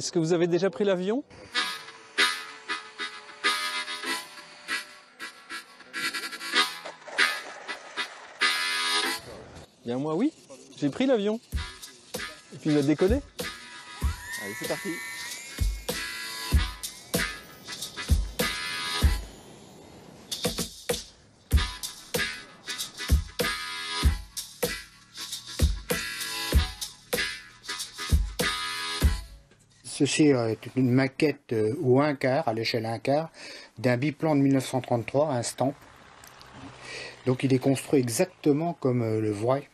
Est-ce que vous avez déjà pris l'avion? Bien moi oui, j'ai pris l'avion. Et puis il a décollé. Allez, c'est parti. Ceci est une maquette ou un quart, à l'échelle un quart, d'un biplan de 1933, un Stamp. Donc il est construit exactement comme le vrai.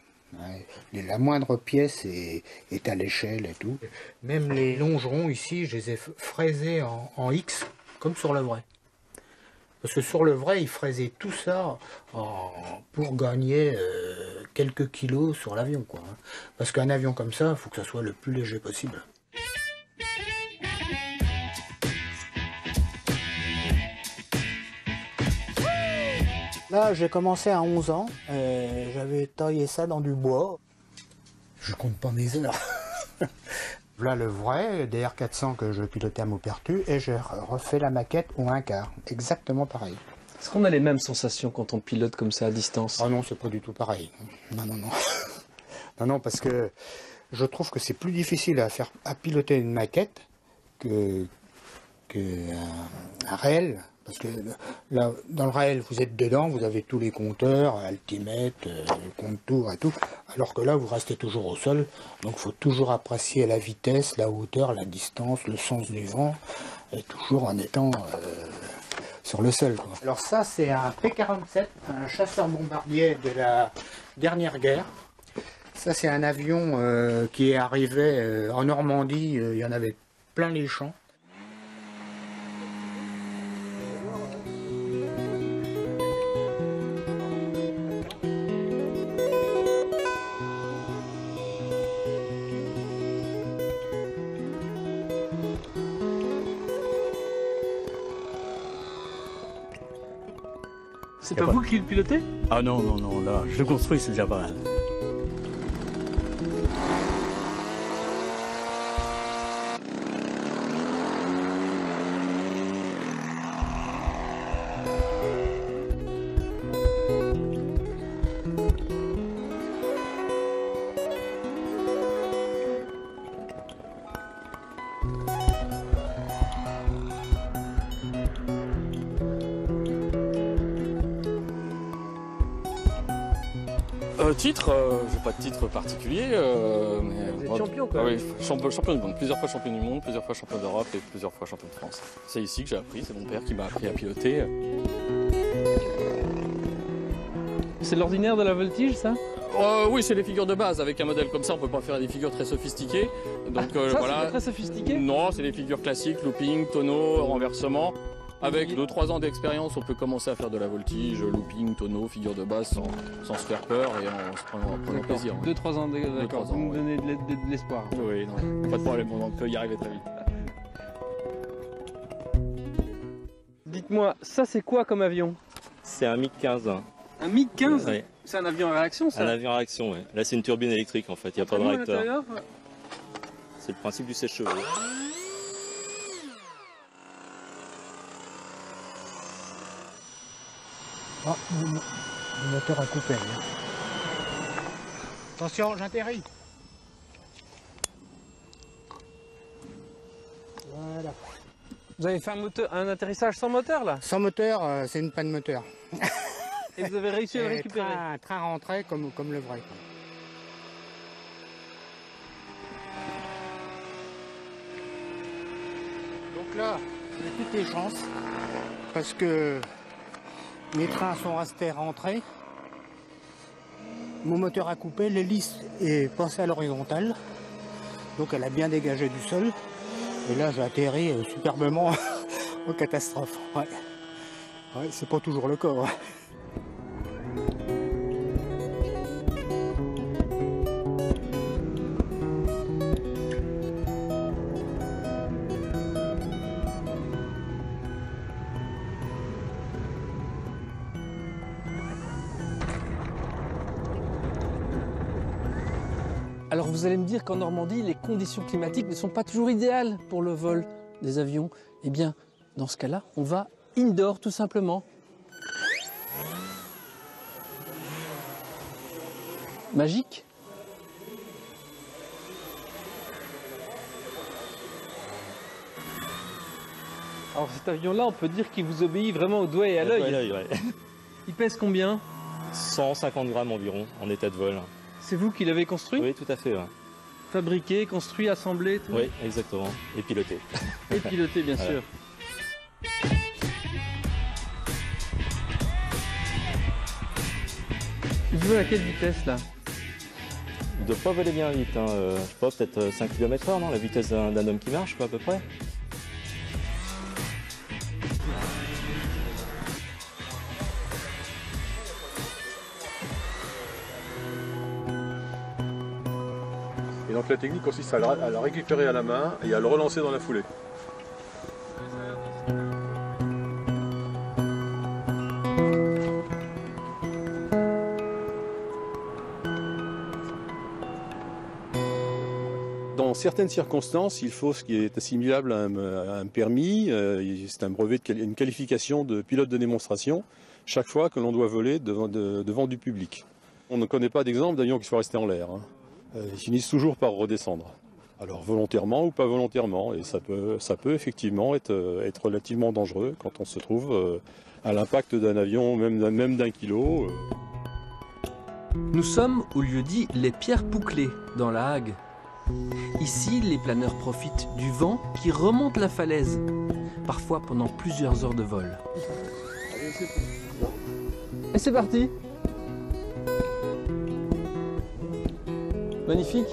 La moindre pièce est à l'échelle et tout. Même les longerons ici, je les ai fraisés en X, comme sur le vrai. Parce que sur le vrai, ils fraisaient tout ça pour gagner quelques kilos sur l'avion, quoi. Parce qu'un avion comme ça, il faut que ça soit le plus léger possible. Là, j'ai commencé à 11 ans, j'avais taillé ça dans du bois. Je compte pas mes heures. Là, le vrai DR400 que je pilotais à Maupertuis, et j'ai refait la maquette ou un quart, exactement pareil. Est-ce qu'on a les mêmes sensations quand on pilote comme ça à distance? Oh non, c'est pas du tout pareil. Non, non, non. Non, non, parce que je trouve que c'est plus difficile à piloter une maquette que un réel. Parce que là, dans le réel, vous êtes dedans, vous avez tous les compteurs, altimètre, compte-tour et tout. Alors que là, vous restez toujours au sol. Donc, il faut toujours apprécier la vitesse, la hauteur, la distance, le sens du vent. Et toujours en étant sur le sol, quoi. Alors ça, c'est un P-47, un chasseur-bombardier de la dernière guerre. Ça, c'est un avion qui est arrivé en Normandie. Il y en avait plein les champs. C'est pas vous qui le pilotez? Ah non, non, non, là, je le construis, c'est déjà pas mal. Titre, j'ai pas de titre particulier. Mais vous êtes champion quand même. Oui, champion du monde, plusieurs fois champion du monde, plusieurs fois champion d'Europe et plusieurs fois champion de France. C'est ici que j'ai appris, c'est mon père qui m'a appris à piloter. C'est l'ordinaire de la voltige, ça? Oui, c'est les figures de base. Avec un modèle comme ça, on peut pas faire des figures très sophistiquées. Donc ça, voilà. c'est pas très sophistiqué? Non, c'est des figures classiques, looping, tonneau, renversement. Avec 2-3 ans d'expérience, on peut commencer à faire de la voltige, looping, tonneau, figure de base sans se faire peur et en se prenant plaisir. 2-3 ans, d'accord. Vous me donnez de l'espoir. Oui, non, pas de problème, on peut y arriver très vite. Dites-moi, ça c'est quoi comme avion? C'est un MiG-15. Un MiG-15? Oui. C'est un avion à réaction, ça? Un avion à réaction, oui. Là, c'est une turbine électrique, en fait, il n'y a pas de réacteur. C'est le principe du sèche-cheveux. Ah, le moteur a coupé. Attention, j'atterris. Voilà. Vous avez fait un atterrissage sans moteur, là? Sans moteur, c'est une panne moteur. Et vous avez réussi à le récupérer? Train rentré comme le vrai. Quoi. Donc là, j'ai toutes les chances. Parce que mes trains sont restés rentrés. Mon moteur a coupé, l'hélice est passée à l'horizontale. Donc elle a bien dégagé du sol. Et là j'ai atterri superbement en catastrophe. Ouais. Ouais, c'est pas toujours le cas. Ouais. Alors vous allez me dire qu'en Normandie, les conditions climatiques ne sont pas toujours idéales pour le vol des avions. Eh bien, dans ce cas-là, on va indoor tout simplement. Magique. Alors cet avion-là, on peut dire qu'il vous obéit vraiment au doigt et à l'œil. Ouais. Il pèse combien? 150 grammes environ en état de vol. C'est vous qui l'avez construit? Oui, tout à fait. Ouais. Fabriqué, construit, assemblé, tout? Oui, exactement. Et piloté. Et piloté, bien sûr. Il vole à quelle vitesse là? Il ne doit pas voler bien vite. Hein. Je sais pas, peut-être 5 km/h, non? La vitesse d'un homme qui marche, quoi, à peu près. Et donc la technique consiste à la récupérer à la main et à le relancer dans la foulée. Dans certaines circonstances, il faut ce qui est assimilable à un permis, c'est un brevet, une qualification de pilote de démonstration, chaque fois que l'on doit voler devant du public. On ne connaît pas d'exemple d'avions qui soient restés en l'air. Ils finissent toujours par redescendre. Alors volontairement ou pas volontairement, et ça peut effectivement être relativement dangereux quand on se trouve à l'impact d'un avion, même d'un kilo. Nous sommes au lieu-dit les Pierres Pouclées, dans la Hague. Ici, les planeurs profitent du vent qui remonte la falaise, parfois pendant plusieurs heures de vol. Et c'est parti! Magnifique!